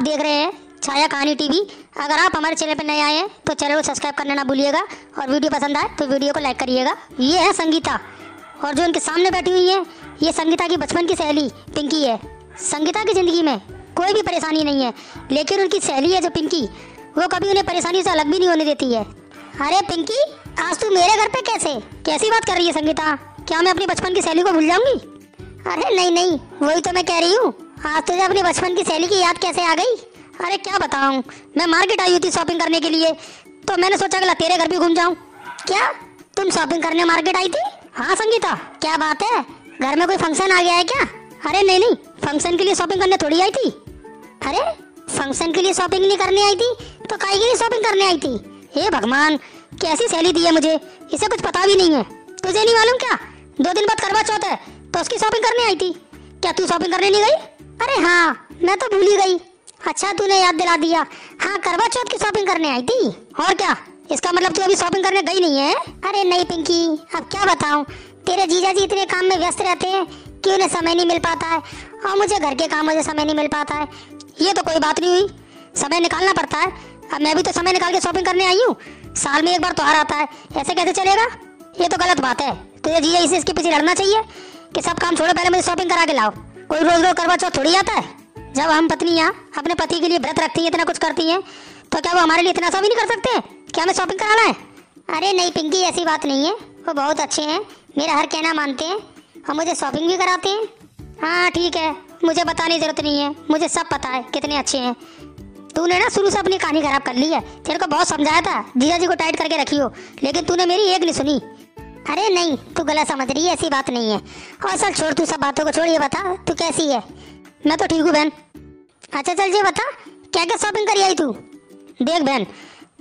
देख रहे हैं छाया कहानी टीवी। अगर आप हमारे चैनल पर नए आए हैं तो चैनल को सब्सक्राइब करना ना भूलिएगा और वीडियो पसंद आए तो वीडियो को लाइक करिएगा। ये है संगीता और जो इनके सामने बैठी हुई है ये संगीता की बचपन की सहेली पिंकी है। संगीता की ज़िंदगी में कोई भी परेशानी नहीं है, लेकिन उनकी सहेली है जो पिंकी, वो कभी उन्हें परेशानी से अलग भी नहीं होने देती है। अरे पिंकी, आज तू मेरे घर पे कैसी बात कर रही है संगीता? क्या मैं अपनी बचपन की सहेली को भूल जाऊंगी? अरे नहीं नहीं, वही तो मैं कह रही हूँ। आज तुझे अपनी बचपन की सहेली की याद कैसे आ गई? अरे क्या बताऊँ, मैं मार्केट आई हुई थी शॉपिंग करने के लिए, तो मैंने सोचा कि तेरे घर भी घूम जाऊँ। क्या तुम शॉपिंग करने मार्केट आई थी? हाँ संगीता, क्या बात है, घर में कोई फंक्शन आ गया है क्या? अरे नहीं नहीं, फंक्शन के लिए शॉपिंग करने थोड़ी आई थी। अरे फंक्शन के लिए शॉपिंग नहीं करने आई थी तो काहे के लिए शॉपिंग करने आई थी? हे भगवान, कैसी सहेली दी है मुझे, इसे कुछ पता भी नहीं है। तुझे नहीं मालूम क्या 2 दिन बाद करवा चौथ है तो उसकी शॉपिंग करने आई थी? क्या तू शॉपिंग करने नहीं गई? अरे हाँ, मैं तो भूल ही गई। अच्छा तूने याद दिला दिया। हाँ, करवा चौथ की शॉपिंग करने आई थी। और क्या, इसका मतलब तू अभी शॉपिंग करने गई नहीं है? अरे नहीं पिंकी, अब क्या बताऊं, तेरे जीजा जी इतने काम में व्यस्त रहते हैं कि उन्हें समय नहीं मिल पाता है और मुझे घर के कामों से समय नहीं मिल पाता है। ये तो कोई बात नहीं हुई, समय निकालना पड़ता है। अब मैं भी तो समय निकाल के शॉपिंग करने आई हूँ। साल में एक बार त्योहार आता है, ऐसे कैसे चलेगा? ये तो गलत बात है। तुझे जीजा इसे इसके पीछे लड़ना चाहिए कि सब काम छोड़ो, पहले मुझे शॉपिंग करा के लाओ। कोई रोज रोज करवा चौथ थोड़ी आता है। जब हम पत्नियां अपने पति के लिए व्रत रखती हैं, इतना कुछ करती हैं, तो क्या वो हमारे लिए इतना सा भी नहीं कर सकते? क्या हमें शॉपिंग कराना है? अरे नहीं पिंकी, ऐसी बात नहीं है, वो बहुत अच्छे हैं, मेरा हर कहना मानते हैं और मुझे शॉपिंग भी कराते हैं। हाँ ठीक है, मुझे बताने की जरूरत नहीं है, मुझे सब पता है कितने अच्छे हैं। तूने ना शुरू से अपनी कहानी खराब कर ली है। तेरे को बहुत समझाया था जीजा जी को टाइट करके रखियो, लेकिन तूने मेरी एक नहीं सुनी। अरे नहीं, तू गलत समझ रही है, ऐसी बात नहीं है। और चल छोड़, तू सब बातों को छोड़, ये बता तू कैसी है? मैं तो ठीक हूँ बहन। अच्छा चल ये बता, क्या क्या शॉपिंग करी आई तू? देख बहन,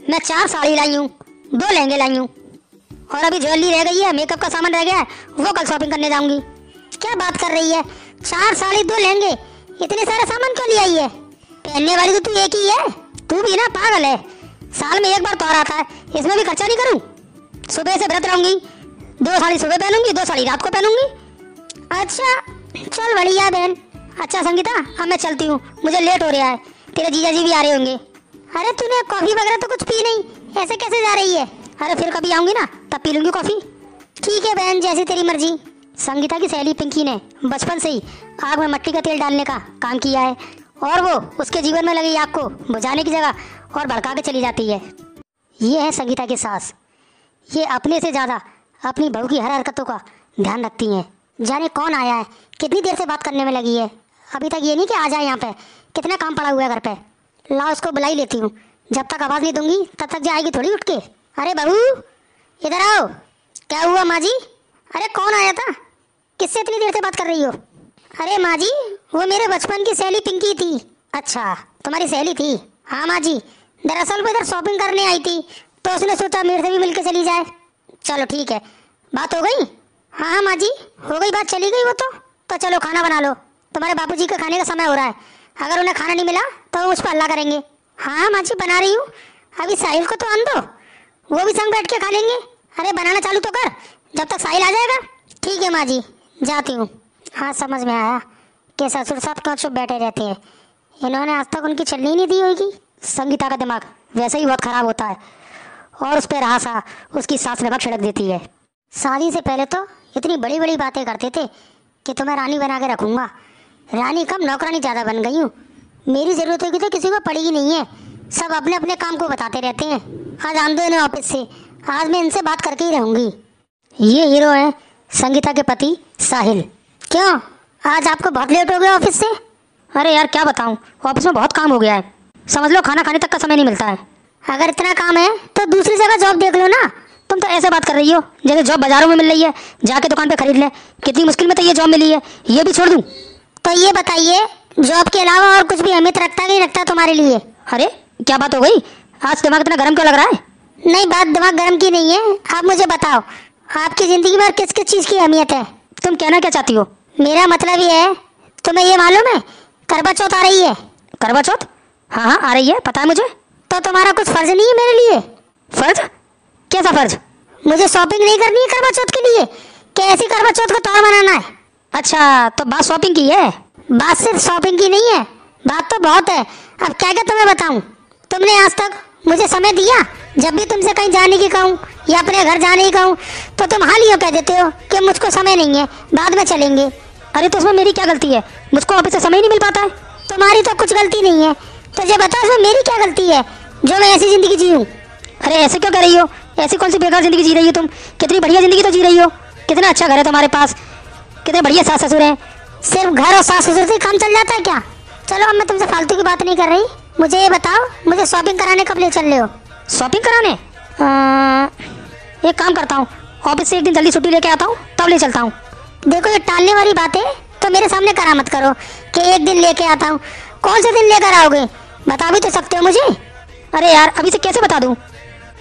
मैं 4 साड़ी लाई हूँ, 2 लहंगे लाई हूँ और अभी ज्वेलरी रह गई है, मेकअप का सामान रह गया है, वो कल शॉपिंग करने जाऊंगी। क्या बात कर रही है, 4 साड़ी 2 लहंगे, इतने सारे सामान क्यों ले आई है? पहनने वाली तो तू एक ही है, तू भी ना पागल है। साल में एक बार त्योहार आता है, इसमें भी खर्चा नहीं करूँ? सुबह से व्रत रहूंगी, 2 साड़ी सुबह पहनूंगी, 2 साड़ी रात को पहनूंगी। अच्छा चल बढ़िया बहन। अच्छा संगीता, अब मैं चलती हूँ, मुझे लेट हो रहा है, तेरे जीजा जी भी आ रहे होंगे। अरे तूने कॉफी वगैरह तो कुछ पी नहीं, ऐसे कैसे जा रही है? अरे फिर कभी आऊंगी ना तब पी लूंगी कॉफी। ठीक है बहन, जैसी तेरी मर्जी। संगीता की सहेली पिंकी ने बचपन से ही आग में मट्टी का तेल डालने का काम किया है और वो उसके जीवन में लगी आग को बुझाने की जगह और भड़का के चली जाती है। ये है संगीता की सास, ये अपने से ज़्यादा अपनी बहू की हर हरकतों का ध्यान रखती हैं। जाने कौन आया है, कितनी देर से बात करने में लगी है, अभी तक ये नहीं कि आ जाए यहाँ पे, कितना काम पड़ा हुआ है घर पे। ला उसको बुला ही लेती हूँ, जब तक आवाज़ नहीं दूंगी तब तक जाएगी थोड़ी उठ के। अरे बहू इधर आओ। क्या हुआ माँ जी? अरे कौन आया था, किससे इतनी देर से बात कर रही हो? अरे माँ जी, वो मेरे बचपन की सहेली पिंकी थी। अच्छा तुम्हारी सहेली थी? हाँ माँ जी, दरअसल वो इधर शॉपिंग करने आई थी तो उसने सोचा मेरे से भी मिलकर चली जाए। चलो ठीक है, बात हो गई? हाँ हाँ माँ जी, हो गई बात, चली गई वो तो चलो खाना बना लो, तुम्हारे बापूजी के खाने का समय हो रहा है, अगर उन्हें खाना नहीं मिला तो वो मुझ पर हल्ला करेंगे। हाँ माँ जी बना रही हूँ, अभी साहिल को तो आन दो, वो भी संग बैठ के खा लेंगे। अरे बनाना चालू तो कर, जब तक साहिल आ जाएगा। ठीक है माँ जी, जाती हूँ। हाँ समझ में आया कि ससुर साहब क्यों चुप बैठे रहते हैं, इन्होंने आज तक उनकी चलनी ही नहीं दी होगी। संगीता का दिमाग वैसे ही बहुत ख़राब होता है और उस पर रहा सा उसकी सास लगभग छिड़क देती है। शादी से पहले तो इतनी बड़ी बड़ी बातें करते थे कि तुम्हें रानी बना के रखूँगा, रानी कम नौकरानी ज़्यादा बन गई हूँ। मेरी ज़रूरत होगी तो किसी को पड़ी ही नहीं है, सब अपने अपने काम को बताते रहते हैं। आज आन दो इन्हें ऑफिस से, आज मैं इनसे बात करके ही रहूँगी। ये हीरो है संगीता के पति साहिल। क्यों आज आपको बहुत लेट हो गया ऑफिस से? अरे यार क्या बताऊँ, ऑफिस में बहुत काम हो गया है, समझ लो खाना खाने तक का समय नहीं मिलता है। अगर इतना काम है तो दूसरी जगह जॉब देख लो ना। तुम तो ऐसे बात कर रही हो जैसे जॉब बाजारों में मिल रही है, जाके दुकान पे खरीद ले, कितनी मुश्किल में तो ये जॉब मिली है, ये भी छोड़ दूँ? तो ये बताइए, जॉब के अलावा और कुछ भी अहमियत रखता नहीं रखता तुम्हारे लिए? अरे क्या बात हो गई, आज दिमाग इतना गर्म क्यों लग रहा है? नहीं बात दिमाग गर्म की नहीं है, आप मुझे बताओ आपकी ज़िंदगी में और किस किस चीज़ की अहमियत है? तुम कहना क्या चाहती हो? मेरा मतलब ये है, तुम्हें ये मालूम है करवा चौथ आ रही है? करवा चौथ? हाँ हाँ आ रही है, पता है मुझे। तो तुम्हारा कुछ फ़र्ज नहीं है मेरे लिए? फ़र्ज? कैसा फ़र्ज? मुझे शॉपिंग नहीं करनी है करवा चौथ के लिए, कैसी करवा चौथ का त्योहार मनाना है। अच्छा तो बात शॉपिंग की है? बात सिर्फ शॉपिंग की नहीं है, बात तो बहुत है, अब क्या क्या तुम्हें बताऊं। तुमने आज तक मुझे समय दिया? जब भी तुमसे कहीं जाने की कहूँ या अपने घर जाने की कहूँ तो तुम हाल ही कह देते हो कि मुझको समय नहीं है, बाद में चलेंगे। अरे तो उसमें मेरी क्या गलती है? मुझको ऑफिस से समय नहीं मिल पाता है। तुम्हारी तो कुछ गलती नहीं है, तुझे बताओ उसमें मेरी क्या गलती है जो मैं ऐसी जिंदगी जी हूँ? अरे ऐसे क्यों कह रही हो? ऐसी कौन सी बेकार जिंदगी जी रही हो तुम? कितनी बढ़िया जिंदगी तो जी रही हो, कितना अच्छा घर है तुम्हारे पास, कितने बढ़िया सास ससुर हैं। सिर्फ घर और सास ससुर से काम चल जाता है क्या? चलो अब मैं तुमसे फालतू की बात नहीं कर रही, मुझे ये बताओ मुझे शॉपिंग कराने कब ले चल रहे हो? शॉपिंग कराने? एक काम करता हूँ, ऑफिस से एक दिन जल्दी छुट्टी लेके आता हूँ, तब ले चलता हूँ। देखो ये टालने वाली बात है तो मेरे सामने करा मत करो कि एक दिन लेके आता हूँ। कौन से दिन लेकर आओगे? बता भी तो सकते हो मुझे। अरे यार अभी से कैसे बता दूँ?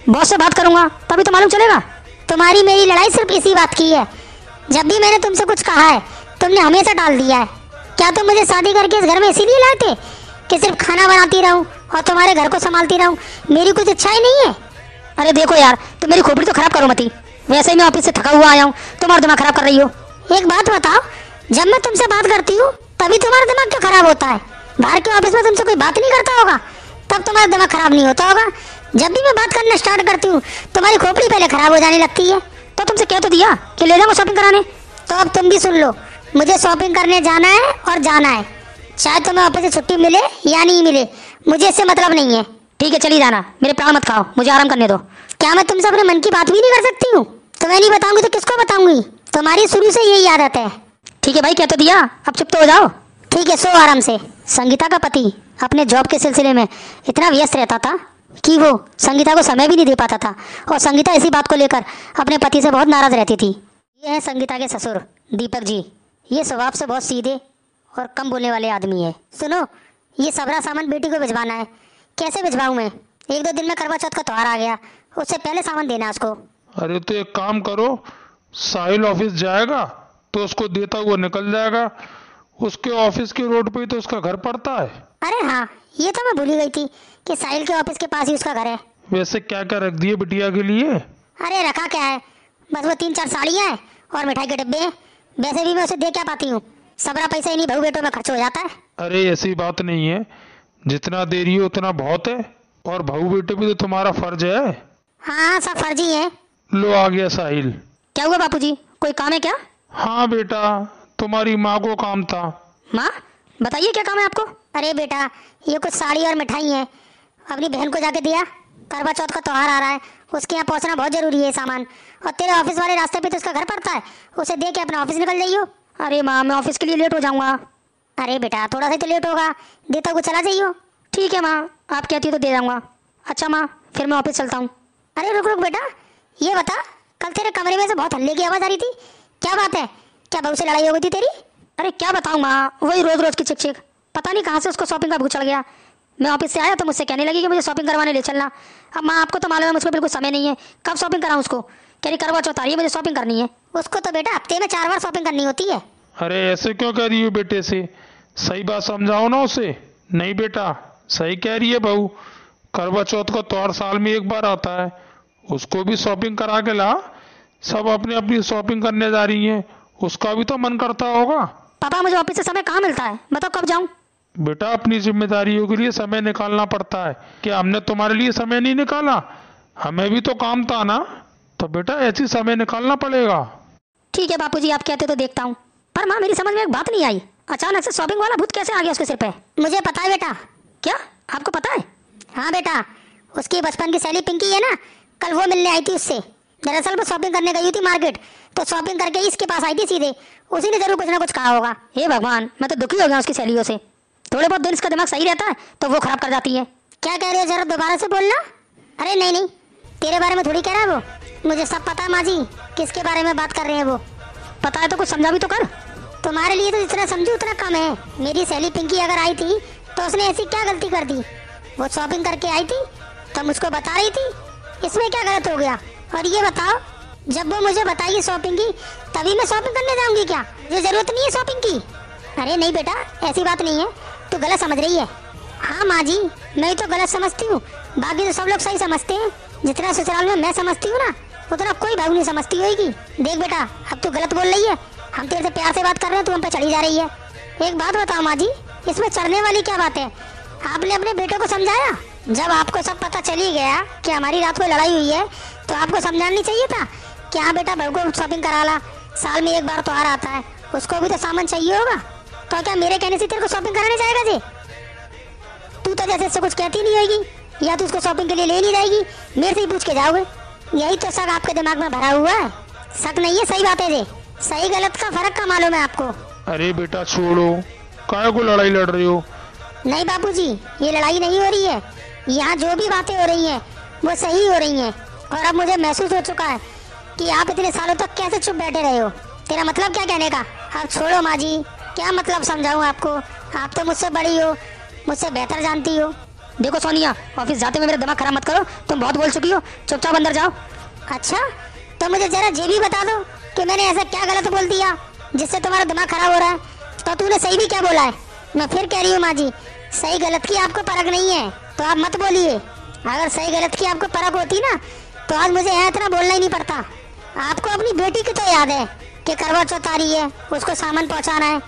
बॉस से बात करूँगा तभी तो मालूम चलेगा। तुम्हारी मेरी लड़ाई सिर्फ इसी बात की है, जब भी मैंने तुमसे कुछ कहा है तुमने हमेशा टाल दिया है। क्या तुम मुझे शादी करके इस घर में इसीलिए लाए थे कि सिर्फ खाना बनाती रहूं और तुम्हारे घर को संभालती रहूं? मेरी कुछ इच्छा ही नहीं है। अरे देखो यार तुम मेरी खोपड़ी तो खराब करो मती, वैसे ही मैं ऑफिस से थका हुआ आया हूँ, तुम्हारा दिमाग खराब कर रही हो। एक बात बताओ, जब मैं तुमसे बात करती हूँ तभी तुम्हारा दिमाग क्यों खराब होता है? बाहर के ऑफिस में तुमसे कोई बात नहीं करता होगा तब तुम्हारा दिमाग खराब नहीं होता होगा। जब भी मैं बात करना स्टार्ट करती हूँ तुम्हारी खोपड़ी पहले खराब हो जाने लगती है। तो तुमसे कह तो दिया कि ले जाऊंगा शॉपिंग कराने। तो अब तुम भी सुन लो, मुझे शॉपिंग करने जाना है और जाना है, चाहे तुम्हें ऑफिस से छुट्टी मिले या नहीं मिले, मुझे इससे मतलब नहीं है। ठीक है चली जाना, मेरे प्राण मत खाओ, मुझे आराम करने दो। क्या मैं तुमसे अपने मन की बात भी नहीं कर सकती हूँ? तुम्हें नहीं बताऊंगी तो किसको बताऊंगी? तुम्हारी शुरू से यही आदत है। ठीक है भाई कह तो दिया, अब चुप तो हो जाओ। ठीक है सो आराम से। संगीता का पति अपने जॉब के सिलसिले में इतना व्यस्त रहता था कि वो संगीता को समय भी नहीं दे पाता था, और संगीता इसी बात को लेकर अपने पति से बहुत नाराज रहती थी। ये है संगीता के ससुर दीपक जी, ये स्वभाव से बहुत सीधे और कम बोलने वाले आदमी है। सुनो, ये सबरा सामान बेटी को भिजवाना है। कैसे भिजवाऊं मैं? एक दो दिन में करवा चौथ का त्योहार आ गया, उससे पहले सामान देना उसको। अरे तो एक काम करो, साहिल ऑफिस जाएगा तो उसको देता हुआ निकल जाएगा। उसके ऑफिस की रोड पे ही तो उसका घर पड़ता है। अरे हाँ, ये तो मैं भूल ही गई थी कि साहिल के ऑफिस के पास ही उसका घर है। वैसे क्या क्या रख दिए बिटिया के लिए? अरे रखा क्या है, बस वो 3-4 साड़ियाँ हैं और मिठाई के डिब्बे हैं। वैसे भी मैं उसे दे क्या पाती हूँ, सबरा पैसा इन्हीं बहू बेटों में खर्च हो जाता है। अरे ऐसी बात नहीं है, जितना दे रही हो उतना बहुत है, और बहू बेटे भी तो तुम्हारा फर्ज है। हाँ सब फर्जी है। लो आ गया साहिल। क्या हुआ बापूजी, कोई काम है क्या? हाँ बेटा, तुम्हारी माँ को काम था। माँ बताइए क्या काम है आपको? अरे बेटा ये कुछ साड़ी और मिठाई है, अपनी बहन को जाके दिया, करवा चौथ का त्योहार आ रहा है, उसके यहाँ पहुँचना बहुत जरूरी है सामान, और तेरे ऑफिस वाले रास्ते पे तो उसका घर पड़ता है, उसे दे के अपना ऑफिस निकल जाइयो। अरे माँ मैं ऑफिस के लिए लेट हो जाऊँगा। अरे बेटा थोड़ा सा तो लेट होगा, देता हुआ चला जाइयो। ठीक है माँ, आप कहती हो तो दे जाऊँगा। अच्छा माँ फिर मैं ऑफिस चलता हूँ। अरे रुक रुक बेटा, ये बता कल तेरे कमरे में से बहुत हल्ले की आवाज़ आ रही थी, क्या बात है? क्या बहू से लड़ाई हो गई थी तेरी? अरे क्या बताऊँ माँ, वही रोज रोज की चिक चिक, पता नहीं कहाँ से उसको शॉपिंग का भूख चढ़ गया। मैं ऑफिस से आया तो मुझसे कहने लगी कि मुझे शॉपिंग करवाने ले चलना। अब माँ आपको तो मालूम है मुझको बिल्कुल समय नहीं है, कब शॉपिंग कराऊँ उसको? कह रही करवा चौथ आ रही है, मुझे शॉपिंग करनी है। उसको तो बेटा हफ्ते में 4 बार शॉपिंग करनी होती है। अरे ऐसे क्यों कह रही हो बेटे से, सही बात समझाओ ना उसे। नहीं बेटा सही कह रही है बहू, करवा चौथ का त्योहार साल में एक बार आता है, उसको भी शॉपिंग करा के ला। सब अपनी अपनी शॉपिंग करने जा रही हैं, उसका भी तो मन करता होगा। पापा मुझे ऑफिस से समय कहाँ मिलता है, बताओ कब जाऊँ? बेटा अपनी जिम्मेदारियों के लिए समय निकालना पड़ता है, क्या हमने तुम्हारे लिए समय नहीं निकाला? हमें भी तो काम था ना, तो बेटा ऐसी समय निकालना पड़ेगा। ठीक है बापूजी आप कहते तो देखता हूँ, पर माँ मेरी समझ में एक बात नहीं आई, अचानक से शॉपिंग वाला भूत कैसे आ गया उसके सिर पे? मुझे पता है बेटा। क्या आपको पता है? हाँ बेटा, उसकी बचपन की सहेली पिंकी है ना, कल वो मिलने आई थी उससे। दरअसल वो शॉपिंग करने गई थी मार्केट, तो शॉपिंग करके इसके पास आई थी सीधे, उसी ने जरूर कुछ ना कुछ कहा होगा। हे भगवान, मैं तो दुखी हो गया उसकी सहेलियों से, थोड़े बहुत दिन इसका दिमाग सही रहता है तो वो खराब कर जाती है। क्या कह रहे हो, जरा दोबारा से बोलना। अरे नहीं नहीं, तेरे बारे में थोड़ी कह रहा है वो, मुझे सब पता है माँ जी, किसके बारे में बात कर रहे हैं वो। पता है तो कुछ समझा भी तो कर। तुम्हारे लिए तो जितना समझू उतना कम है। मेरी सहेली पिंकी अगर आई थी तो उसने ऐसी क्या गलती कर दी? वो शॉपिंग करके आई थी तो मुझको बता रही थी, इसमें क्या गलत हो गया? और ये बताओ, जब वो मुझे बताएगी शॉपिंग की तभी मैं शॉपिंग करने जाऊंगी क्या? मुझे जरूरत नहीं है शॉपिंग की। अरे नहीं बेटा ऐसी बात नहीं है, तू गलत समझ रही है। हाँ माँ जी मैं तो गलत समझती हूँ, बाकी तो सब लोग सही समझते हैं। जितना ससुराल में मैं समझती हूँ ना, उतना कोई बहू नहीं समझती होगी। देख बेटा अब तू गलत बोल रही है, हम तेरे से प्यार से बात कर रहे हैं, तू हम पे चली जा रही है। एक बात बताओ माँ जी, इसमें चढ़ने वाली क्या बात है? आपने अपने बेटे को समझाया? जब आपको सब पता चल ही गया कि हमारी रात को लड़ाई हुई है तो आपको समझाना नहीं चाहिए था कि हाँ बेटा बहू को शॉपिंग करा ला, साल में एक बार तो आ आता है, उसको भी तो सामान चाहिए होगा। तो क्या मेरे कहने से तेरे को शॉपिंग कराने जाएगा जी? तू तो जैसे इससे कुछ कहती नहीं होगी, या तो उसको शॉपिंग के लिए ले नहीं जाएगी, मेरे से ही पूछ के जाओगे। यही तो शक आपके दिमाग में भरा हुआ है। शक नहीं है, सही बात है जी। सही गलत का फर्क का मालूम है आपको? अरे बेटा छोड़ो, काहे को लड़ाई लड़ रही हो? नहीं बापूजी, ये लड़ाई नहीं हो रही है। यहाँ जो भी बातें हो रही हैं वो सही हो रही हैं। और अब मुझे महसूस हो चुका है कि आप इतने सालों तक कैसे चुप बैठे रहे हो। तेरा मतलब क्या कहने का? अब छोड़ो माँ जी, क्या मतलब समझाऊं आपको? आप तो मुझसे बड़ी हो, मुझसे बेहतर जानती हो। देखो सोनिया, ऑफिस जाते हुए मेरा दिमाग खराब मत करो। तुम बहुत बोल चुकी हो, चुपचाप अंदर जाओ। अच्छा, तो मुझे जरा ये भी बता दो कि मैंने ऐसा क्या गलत बोल दिया जिससे तुम्हारा दिमाग खराब हो रहा है? तो तूने सही भी क्या बोला है? मैं फिर कह रही हूँ माँ जी, सही गलत की आपको परख नहीं है तो आप मत बोलिए। अगर सही गलत की आपको परख होती ना तो आज मुझे यहाँ इतना बोलना ही नहीं पड़ता। आपको अपनी बेटी की तो याद है कि करवा चौथ आ रही है, उसको सामान पहुँचाना है,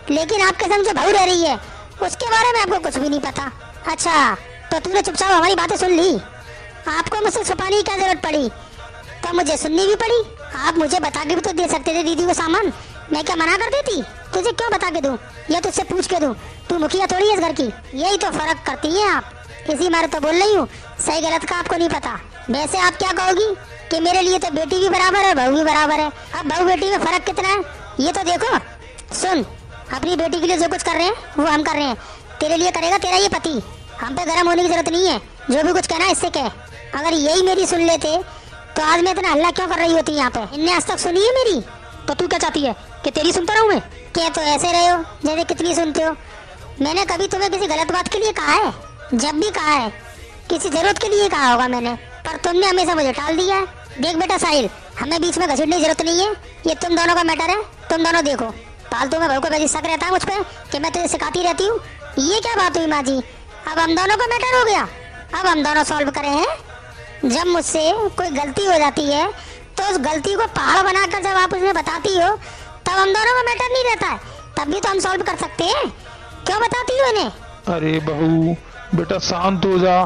लेकिन आपके संग जो बहू रह रही है उसके बारे में आपको कुछ भी नहीं पता। अच्छा, तो तूने चुपचाप हमारी बातें सुन ली? आपको मुझसे छुपाने की क्या जरूरत पड़ी? तो मुझे सुननी भी पड़ी। आप मुझे बता के भी तो दे सकते थे दीदी को सामान। मैं क्या मना कर देती? तुझे क्यों बता के दूं या तुझसे पूछ के दूं? तू मुखिया थोड़ी है इस घर की। यही तो फर्क करती हैं आप, इसी मारे तो बोल रही हूँ सही गलत का आपको नहीं पता। वैसे आप क्या कहोगी कि मेरे लिए तो बेटी भी बराबर है, बहू भी बराबर है। अब बहू बेटी में फर्क कितना है ये तो देखो। सुन, अपनी बेटी के लिए जो कुछ कर रहे हैं वो हम कर रहे हैं, तेरे लिए करेगा तेरा ये पति। हम पे गर्म होने की जरूरत नहीं है, जो भी कुछ कहना है इससे कह। अगर यही मेरी सुन लेते तो आज मैं इतना हल्ला क्यों कर रही होती यहाँ पे? इनने आज तक सुनी है मेरी? तो तू क्या चाहती है कि तेरी सुनता रहूं मैं? क्या तो ऐसे रहे हो जैसे कितनी सुनते हो। मैंने कभी तुम्हें किसी गलत बात के लिए कहा है? जब भी कहा है किसी जरूरत के लिए कहा होगा मैंने, पर तुमने हमेशा मुझे टाल दिया है। देख बेटा साहिल, हमें बीच में घसीटने की जरूरत नहीं है, ये तुम दोनों का मैटर है। तुम दोनों देखो, फालतू में बहू को वैसे शक रहता है मुझ पे कि मैं तुझे सिखाती रहती हूँ। ये क्या बात हुई माँ जी? अब हम दोनों का मैटर हो गया, अब हम दोनों सॉल्व करें हैं। जब मुझसे कोई गलती हो जाती है तो उस गलती को पहाड़ बनाकर जब आप उसमें बताती हो तब हम दोनों का मैटर नहीं रहता है, तब भी तो हम सॉल्व कर सकते हैं। क्यों बताती हो इन्हें? अरे बहू बेटा शांत हो जा,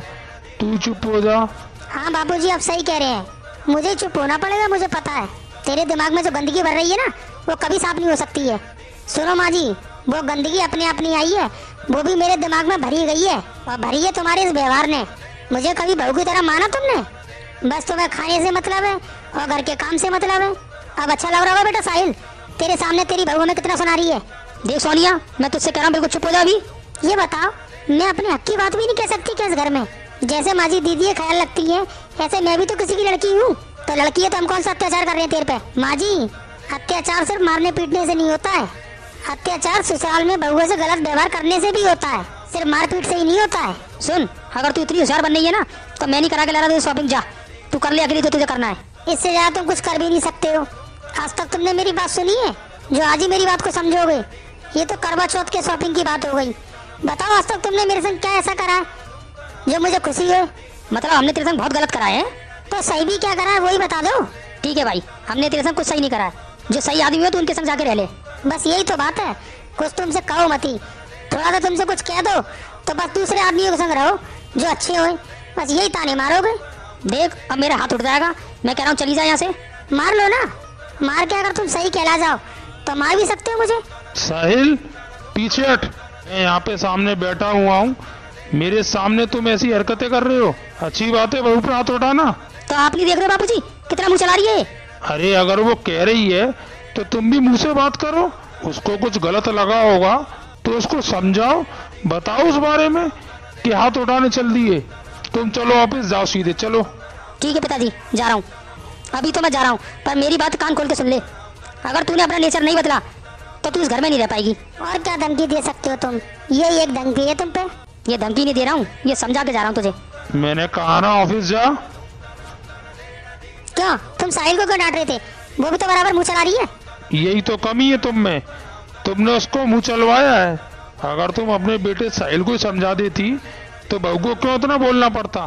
तू चुप हो जा। हाँ बाबूजी, आप सही कह रहे हैं, मुझे चुप होना पड़ेगा। मुझे पता है तेरे दिमाग में जो गंदगी भर रही है ना वो कभी साफ नहीं हो सकती है। सुनो माँ जी, वो गंदगी अपने आप नहीं आई है, वो भी मेरे दिमाग में भरी गई है, और भरी है तुम्हारे इस व्यवहार ने। मुझे कभी बहू की तरह माना तुमने? बस तुम्हें खाने से मतलब है और घर के काम से मतलब है। अब अच्छा लग रहा होगा बेटा साहिल, तेरे सामने तेरी बहू हमें कितना सुना रही है। देख सोनिया, मैं तुझसे कह रहा हूँ बिल्कुल चुप हो जा अभी। ये बताओ, मैं अपने हक की बात भी नहीं कह सकती क्या इस घर में? जैसे माँ जी दीदी ख्याल रखती है ऐसे मैं भी तो किसी की लड़की हूँ। तो लड़की है तो हम कौन सा अत्याचार कर रहे हैं तेरे पे? माँ जी, अत्याचार सिर्फ मारने पीटने से नहीं होता है, अत्याचार ससुराल में बहुओं से गलत व्यवहार करने से भी होता है, सिर्फ मारपीट से ही नहीं होता है। सुन, अगर तू इतनी होशियार बन रही है ना तो मैं नहीं करा के ला रहा तुझे शॉपिंग। जा, तू कर ले अकेली जो तुझे करना है। इससे ज्यादा तुम कुछ कर भी नहीं सकते हो। आज तक तुमने मेरी बात सुनी है जो आज ही मेरी बात को समझोगे? ये तो करवा चौथ के शॉपिंग की बात हो गई। बताओ आज तक तुमने मेरे संग क्या ऐसा करा है जो मुझे खुशी हो? मतलब हमने तेरे संग बहुत गलत करा है। तो सही भी क्या करा है वही बता दो। ठीक है भाई, हमने तेरे संग कुछ सही नहीं करा है। जो सही आदमी हो तो उनके संग जाके रह ले। बस यही तो बात है, कुछ तुमसे कहो मती। थोड़ा सा तुमसे कुछ कह दो तो बस दूसरे आदमियों के संग रहो जो अच्छे हो, बस यही ताने मारोगे। देख, अब मेरा हाथ उठ जाएगा, मैं कह रहा हूँ चली जाए यहाँ से। मार लो ना, मार के अगर तुम सही कहला जाओ तो मार भी सकते हो मुझे। साहिल पीछे हट, मैं यहाँ पे सामने बैठा हुआ हूँ, मेरे सामने तुम ऐसी हरकतें कर रहे हो? अच्छी बात है बहू पे हाथ उठाना। तो आप नहीं देख रहे बापूजी कितना मुंह चला रही है? अरे अगर वो कह रही है तो तुम भी मुंह से बात करो। उसको कुछ गलत लगा होगा तो उसको समझाओ, बताओ उस बारे में कि हाथ उठाने चल दिए। तुम चलो ऑफिस जाओ, सीधे चलो। ठीक है पिताजी, जा रहा हूँ। अभी तो मैं जा रहा हूँ, पर मेरी बात कान खोल के सुन ले। अगर तूने अपना नेचर नहीं बदला तो तू इस घर में नहीं रह पाएगी। और क्या धमकी दे सकते हो तुम? ये एक धमकी है तुम पे? ये धमकी नहीं दे रहा हूँ, ये समझा के जा रहा हूँ तुझे। मैंने कहा ना ऑफिस जा। क्यों, तुम साहिल को क्यों डांट रहे थे? वो भी तो बराबर मुंह चला रही है। यही तो कमी है तुम में, तुमने उसको मुंह चलवाया है। अगर तुम अपने बेटे साहिल को समझा देती तो बहू को क्यों इतना बोलना पड़ता?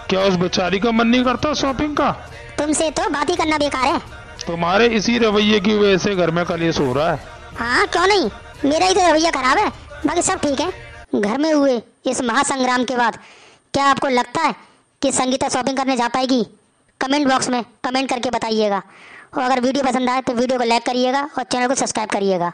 क्या उस बेचारी का मन नहीं करता शॉपिंग का? तुमसे तो बात ही करना बेकार है। तुम्हारे इसी रवैये की वजह से घर में कलेश हो रहा है। हाँ क्यों नहीं, मेरा ही तो रवैया खराब है, बाकी सब ठीक है। घर में हुए इस महासंग्राम के बाद क्या आपको लगता है कि संगीता शॉपिंग करने जा पाएगी? कमेंट बॉक्स में कमेंट करके बताइएगा। और अगर वीडियो पसंद आए तो वीडियो को लाइक करिएगा और चैनल को सब्सक्राइब करिएगा।